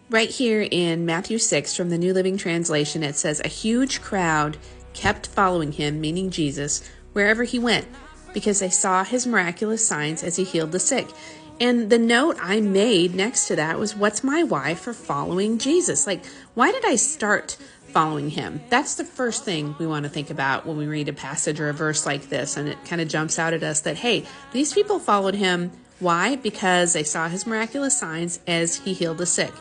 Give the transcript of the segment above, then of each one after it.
Right here in Matthew 6 from the New Living Translation, it says, "A huge crowd kept following him," meaning Jesus, "wherever he went, because they saw his miraculous signs as he healed the sick." And the note I made next to that was, what's my why for following Jesus? Like, why did I start following him? That's the first thing we want to think about when we read a passage or a verse like this. And it kind of jumps out at us that, hey, these people followed him. Why? Because they saw his miraculous signs as he healed the sick.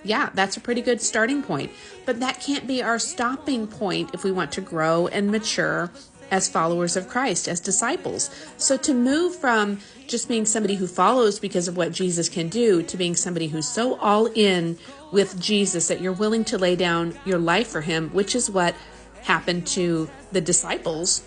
Yeah, that's a pretty good starting point, but that can't be our stopping point if we want to grow and mature as followers of Christ, as disciples. So to move from just being somebody who follows because of what Jesus can do to being somebody who's so all in with Jesus that you're willing to lay down your life for him, which is what happened to the disciples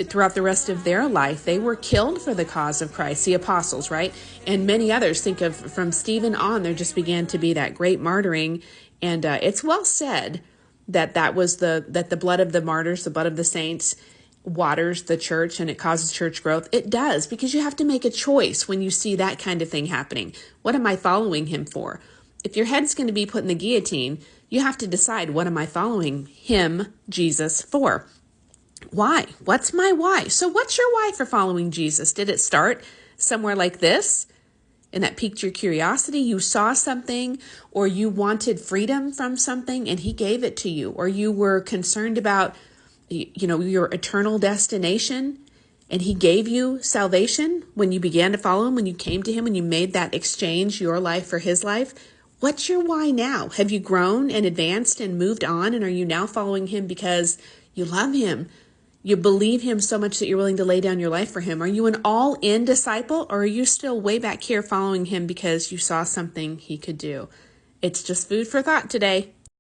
throughout the rest of their life. They were killed for the cause of Christ, the apostles, right? And many others. Think of from Stephen on, there just began to be that great martyring. And it's well said that the blood of the martyrs, the blood of the saints, waters the church and it causes church growth. It does, because you have to make a choice when you see that kind of thing happening. What am I following him for? If your head's going to be put in the guillotine, you have to decide, what am I following him, Jesus, for? Why? What's my why? So what's your why for following Jesus? Did it start somewhere like this? And that piqued your curiosity? You saw something, or you wanted freedom from something and he gave it to you, or you were concerned about, your eternal destination and he gave you salvation when you began to follow him, when you came to him, when you made that exchange, your life for his life. What's your why now? Have you grown and advanced and moved on? And are you now following him because you love him? You believe him so much that you're willing to lay down your life for him? Are you an all-in disciple, or are you still way back here following him because you saw something he could do? It's just food for thought today.